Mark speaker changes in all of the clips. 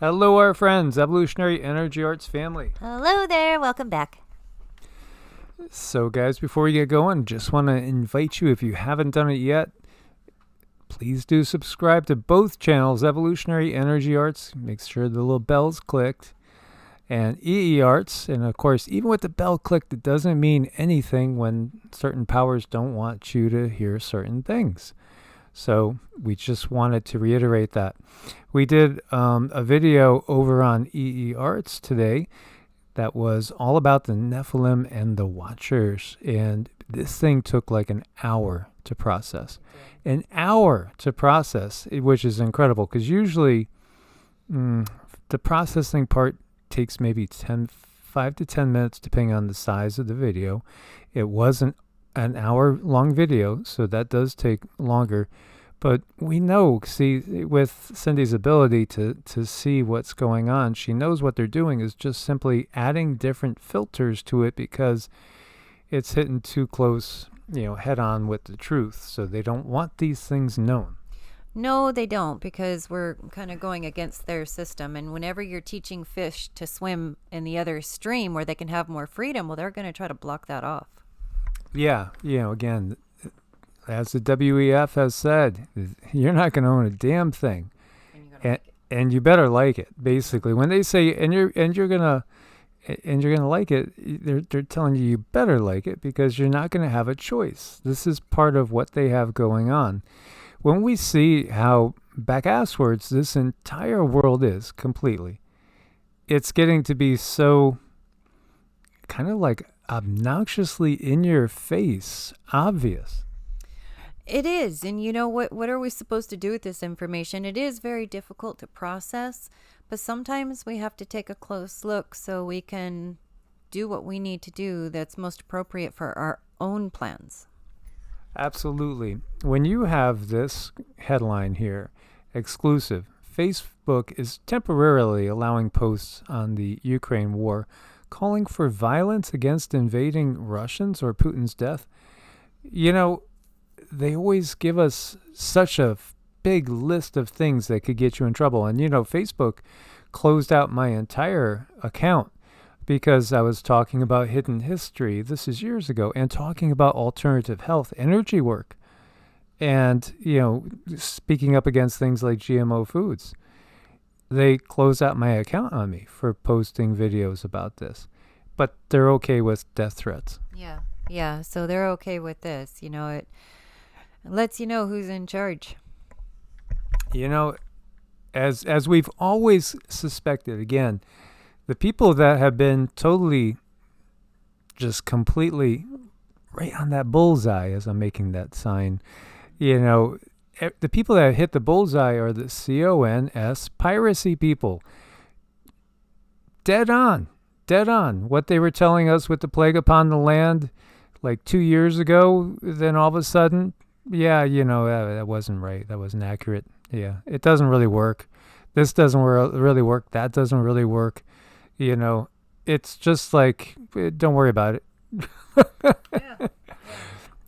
Speaker 1: Hello, our friends, Evolutionary Energy Arts family.
Speaker 2: Hello there, welcome back.
Speaker 1: So, guys, before we get going, just want to invite you, if you haven't done it yet, please do subscribe to both channels, Evolutionary Energy Arts. Make sure the little bell's clicked. And EEARTS. And, of course, even with the bell clicked, it doesn't mean anything when certain powers don't want you to hear certain things. So we just wanted to reiterate that. We did a video over on EEARTS today that was all about the Nephilim and the Watchers. And this thing took like an hour to process. An hour to process, which is incredible because usually the processing part takes maybe 5 to 10 minutes depending on the size of the video. It wasn't an hour-long video, so that does take longer. But we know, see, with Cindy's ability to see what's going on, she knows what they're doing is just simply adding different filters to it because it's hitting too close, head-on with the truth. So they don't want these things known.
Speaker 2: No, they don't, because we're kind of going against their system. And whenever you're teaching fish to swim in the other stream where they can have more freedom, well, they're going to try to block that off.
Speaker 1: Yeah, again, as the WEF has said, you're not going to own a damn thing, and you better like it. Basically, when they say and you're gonna like it, they're telling you better like it because you're not going to have a choice. This is part of what they have going on. When we see how back-asswards this entire world is completely, it's getting to be so kind of like obnoxiously in your face, obvious.
Speaker 2: It is. And what are we supposed to do with this information? It is very difficult to process, but sometimes we have to take a close look so we can do what we need to do that's most appropriate for our own plans.
Speaker 1: Absolutely. When you have this headline here, exclusive, Facebook is temporarily allowing posts on the Ukraine war calling for violence against invading Russians or Putin's death. They always give us such a big list of things that could get you in trouble. And, Facebook closed out my entire account because I was talking about hidden history. This is years ago. And talking about alternative health, energy work. And, speaking up against things like GMO foods. They closed out my account on me for posting videos about this. But they're okay with death threats.
Speaker 2: Yeah. So they're okay with this. It lets you know who's in charge.
Speaker 1: As we've always suspected, again, the people that have been totally just completely right on that bullseye as I'm making that sign, the people that hit the bullseye are the CONS piracy people. Dead on. What they were telling us with the plague upon the land like 2 years ago, then all of a sudden, that wasn't right. That wasn't accurate. Yeah, it doesn't really work. This doesn't really work. That doesn't really work. It's just like, don't worry about it.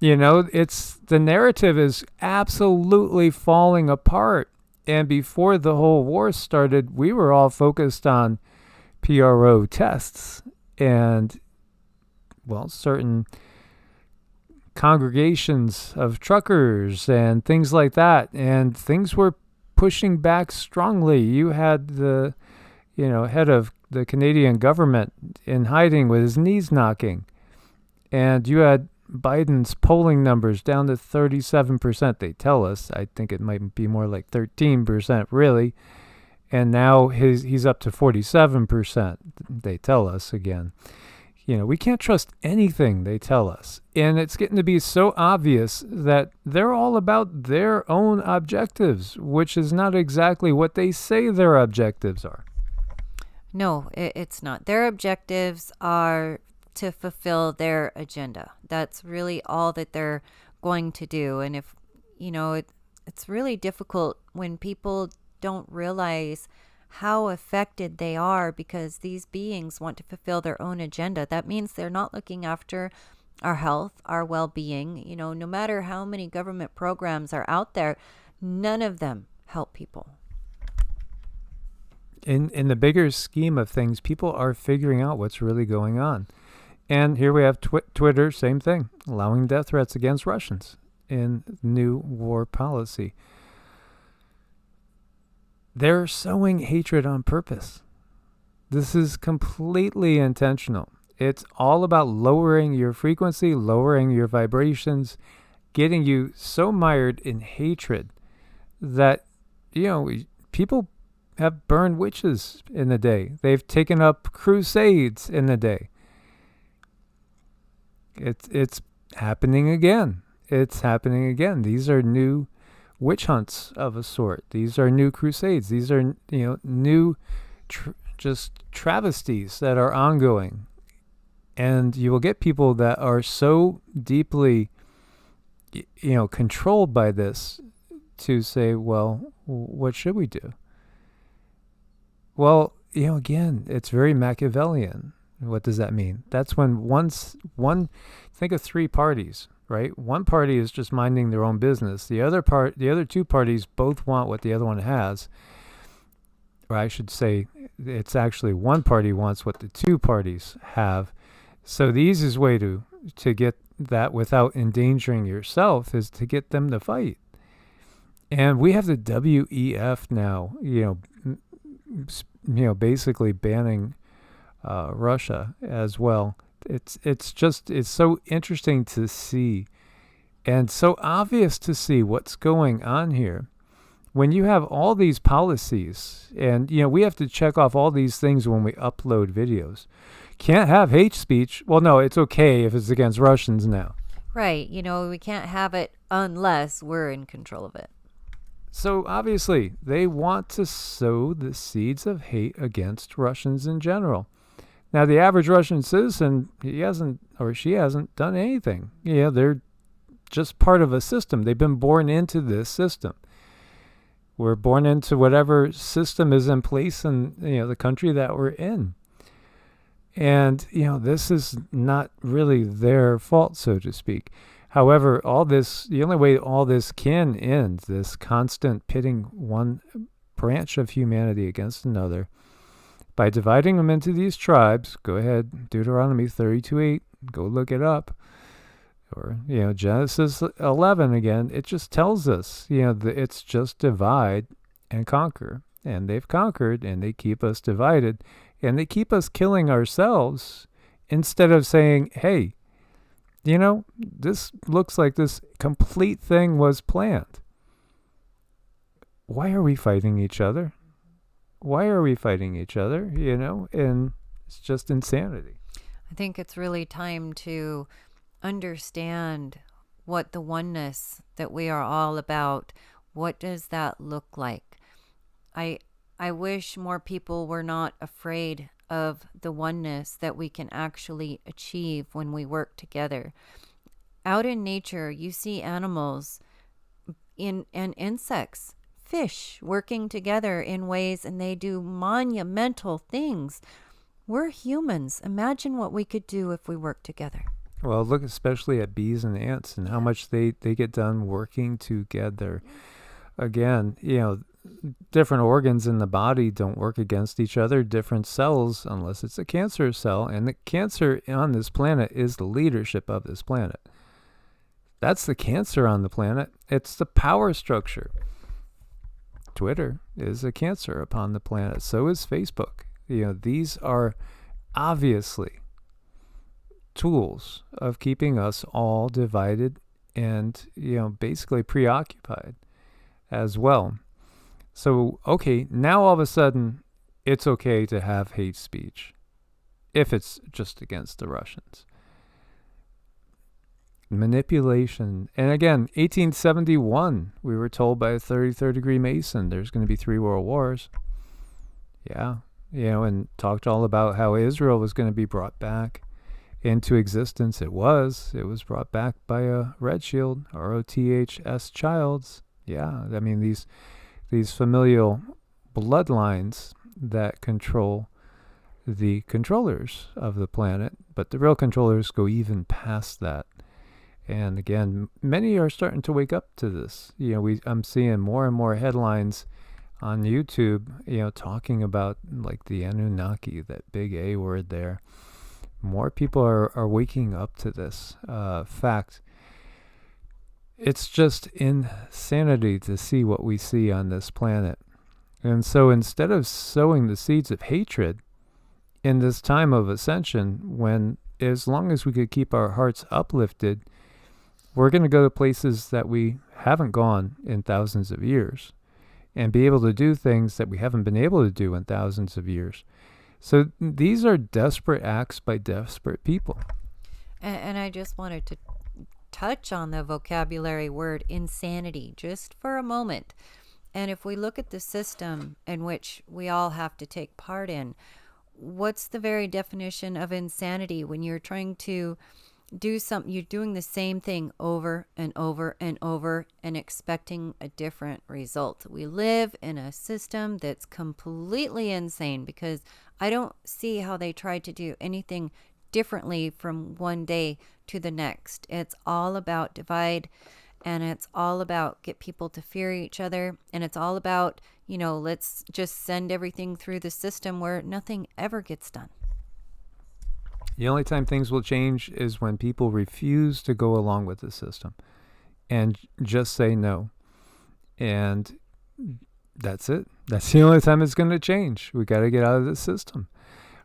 Speaker 1: It's the narrative is absolutely falling apart. And before the whole war started, we were all focused on PRO tests and, certain congregations of truckers and things like that. And things were pushing back strongly. You had the, head of the Canadian government in hiding with his knees knocking. And you had Biden's polling numbers down to 37%, they tell us. I think it might be more like 13%, really. And now he's up to 47%, they tell us again. We can't trust anything they tell us. And it's getting to be so obvious that they're all about their own objectives, which is not exactly what they say their objectives are.
Speaker 2: No, it's not. Their objectives are to fulfill their agenda. That's really all that they're going to do. And if, it's really difficult when people don't realize how affected they are because these beings want to fulfill their own agenda. That means they're not looking after our health, our well-being. No matter how many government programs are out there, none of them help people.
Speaker 1: in the bigger scheme of things, people are figuring out what's really going on. And here we have Twitter, same thing, allowing death threats against Russians in new war policy. They're sowing hatred on purpose. This is completely intentional. It's all about lowering your frequency, lowering your vibrations, getting you so mired in hatred that, people have burned witches in the day. They've taken up crusades in the day. It's happening again. It's happening again. These are new witch hunts of a sort. These are new crusades. These are, new just travesties that are ongoing. And you will get people that are so deeply, controlled by this to say, well, what should we do? Well, again, it's very Machiavellian. What does that mean? That's when think of three parties, right? One party is just minding their own business. The other two parties both want what the other one has. Or I should say, it's actually one party wants what the two parties have. So the easiest way to get that without endangering yourself is to get them to fight. And we have the WEF now, basically banning Russia as well. It's so interesting to see and so obvious to see what's going on here. When you have all these policies, and we have to check off all these things when we upload videos. Can't have hate speech. Well, no, it's okay if it's against Russians now.
Speaker 2: Right. We can't have it unless we're in control of it.
Speaker 1: So obviously, they want to sow the seeds of hate against Russians in general. Now, the average Russian citizen, he hasn't or she hasn't done anything. They're just part of a system. They've been born into this system. We're born into whatever system is in place in the country that we're in. And, this is not really their fault, so to speak. However, the only way all this can end, this constant pitting one branch of humanity against another, by dividing them into these tribes. Go ahead, Deuteronomy 32:8, go look it up. Or, Genesis 11 again, it just tells us, it's just divide and conquer. And they've conquered, and they keep us divided. And they keep us killing ourselves instead of saying, hey, this looks like this complete thing was planned. Why are we fighting each other? Why are we fighting each other? And it's just insanity.
Speaker 2: I think it's really time to understand what the oneness that we are all about, what does that look like? I wish more people were not afraid of the oneness that we can actually achieve when we work together. Out in nature, you see animals and insects, fish working together in ways, and they do monumental things. We're humans. Imagine what we could do if we worked together.
Speaker 1: Well, look especially at bees and ants and how much they get done working together. Again, different organs in the body don't work against each other, different cells, unless it's a cancer cell. And the cancer on this planet is the leadership of this planet. That's the cancer on the planet. It's the power structure. Twitter is a cancer upon the planet. So is Facebook. These are obviously tools of keeping us all divided and, basically preoccupied as well. So, okay, now all of a sudden, it's okay to have hate speech if it's just against the Russians. Manipulation. And again, 1871, we were told by a 33rd degree Mason, there's going to be 3 world wars. Yeah, and talked all about how Israel was going to be brought back into existence. It was brought back by a red shield, ROTHS childs. Yeah, I mean, these familial bloodlines that control the controllers of the planet, but the real controllers go even past that. And again, many are starting to wake up to this. I'm seeing more and more headlines on YouTube, talking about like the Anunnaki, that big A word there. More people are waking up to this fact. It's just insanity to see what we see on this planet. And so instead of sowing the seeds of hatred in this time of ascension, when as long as we could keep our hearts uplifted, we're going to go to places that we haven't gone in thousands of years and be able to do things that we haven't been able to do in thousands of years. So these are desperate acts by desperate people.
Speaker 2: And I just wanted to touch on the vocabulary word insanity just for a moment. And if we look at the system in which we all have to take part in, what's the very definition of insanity when you're trying to do something, you're doing the same thing over and over and over and expecting a different result? We live in a system that's completely insane, because I don't see how they try to do anything differently from one day to the next. It's all about divide, and it's all about get people to fear each other, and it's all about, let's just send everything through the system where nothing ever gets done.
Speaker 1: The only time things will change is when people refuse to go along with the system and just say no. And that's it. That's the only time it's going to change. We got to get out of the system.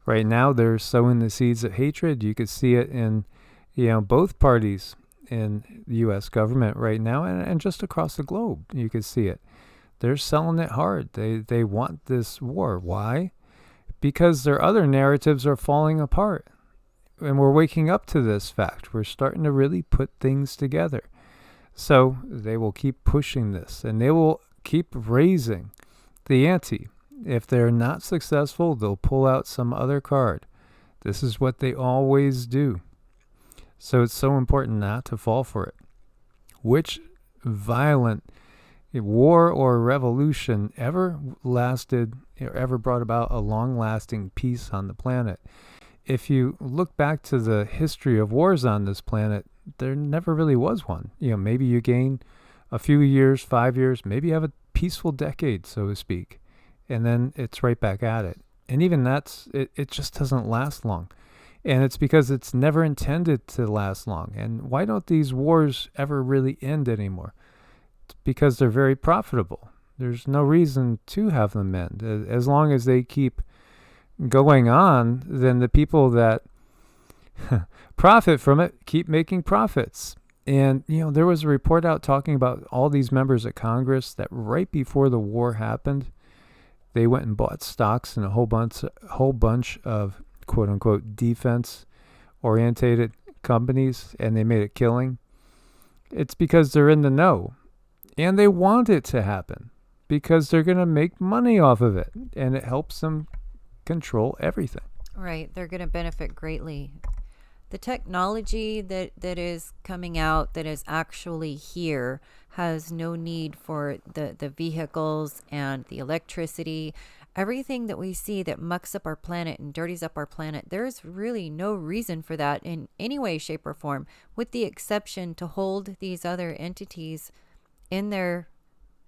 Speaker 1: Right now, they're sowing the seeds of hatred. You could see it in, both parties in the U.S. government right now, and just across the globe. You could see it. They're selling it hard. They want this war. Why? Because their other narratives are falling apart. And we're waking up to this fact. We're starting to really put things together. So they will keep pushing this, and they will keep raising the ante. If they're not successful, they'll pull out some other card. This is what they always do. So it's so important not to fall for it. Which violent war or revolution ever lasted or ever brought about a long-lasting peace on the planet? If you look back to the history of wars on this planet, there never really was one. Maybe you gain a few years, 5 years, maybe you have a peaceful decade, so to speak, and then it's right back at it. And even it just doesn't last long. And it's because it's never intended to last long. And why don't these wars ever really end anymore? It's because they're very profitable. There's no reason to have them end. As long as they keep going on, then the people that profit from it keep making profits. And, there was a report out talking about all these members of Congress that right before the war happened, they went and bought stocks in a whole bunch of quote unquote defense orientated companies, and they made a killing. It's because they're in the know, and they want it to happen because they're going to make money off of it, and it helps them control everything.
Speaker 2: Right. They're going to benefit greatly. The technology that is coming out, that is actually here, has no need for the vehicles and the electricity. Everything that we see that mucks up our planet and dirties up our planet, there's really no reason for that in any way, shape, or form, with the exception to hold these other entities in their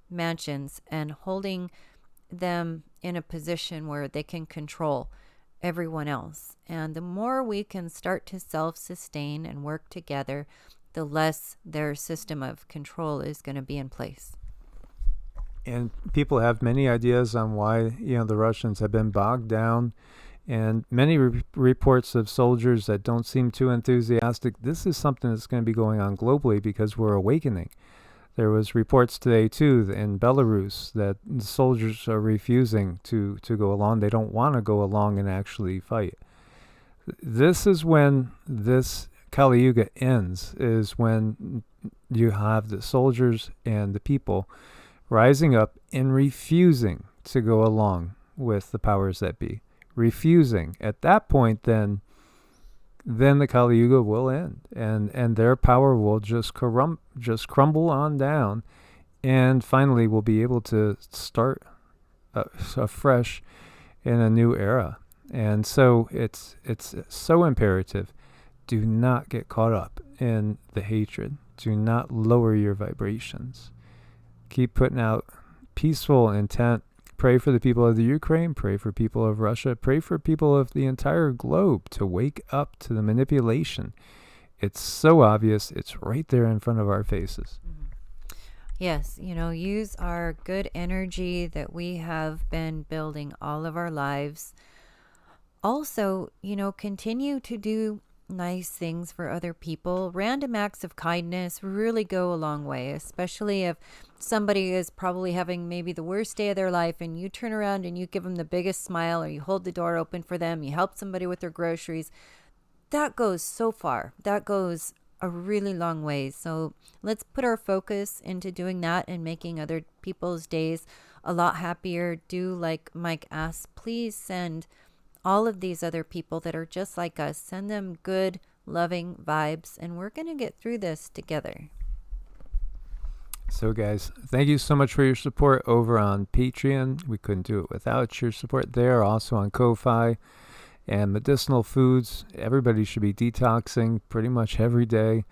Speaker 2: mansions and holding them in a position where they can control everyone else. And the more we can start to self-sustain and work together, the less their system of control is going to be in place.
Speaker 1: And people have many ideas on why, the Russians have been bogged down, and many reports of soldiers that don't seem too enthusiastic. This is something that's going to be going on globally because we're awakening. There was reports today, too, in Belarus that the soldiers are refusing to go along. They don't want to go along and actually fight. This is when this Kali Yuga ends, is when you have the soldiers and the people rising up and refusing to go along with the powers that be. Refusing. At that point, then the Kali Yuga will end, and their power will just crumble on down, and finally we'll be able to start afresh in a new era. And so it's so imperative. Do not get caught up in the hatred. Do not lower your vibrations. Keep putting out peaceful intent pray for the people of the Ukraine, pray for people of Russia, pray for people of the entire globe to wake up to the manipulation. It's so obvious. It's right there in front of our faces.
Speaker 2: Yes, use our good energy that we have been building all of our lives. Also, continue to do nice things for other people. Random acts of kindness really go a long way, especially if somebody is probably having maybe the worst day of their life and you turn around and you give them the biggest smile, or you hold the door open for them, you help somebody with their groceries. That goes so far. That goes a really long way. So let's put our focus into doing that and making other people's days a lot happier. Do like Mike asked, please send all of these other people that are just like us, send them good, loving vibes, and we're going to get through this together.
Speaker 1: So guys, thank you so much for your support over on Patreon. We couldn't do it without your support there. Also on Ko-Fi and medicinal foods. Everybody should be detoxing pretty much every day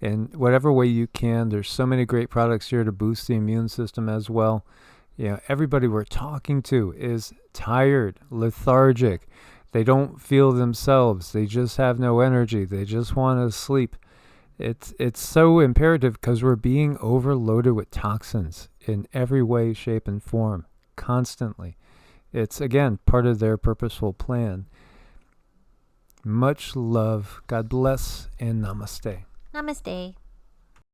Speaker 1: in whatever way you can. There's so many great products here to boost the immune system as well. Everybody we're talking to is tired, lethargic. They don't feel themselves. They just have no energy. They just want to sleep. It's so imperative because we're being overloaded with toxins in every way, shape, and form constantly. It's, again, part of their purposeful plan. Much love. God bless, and namaste.
Speaker 2: Namaste.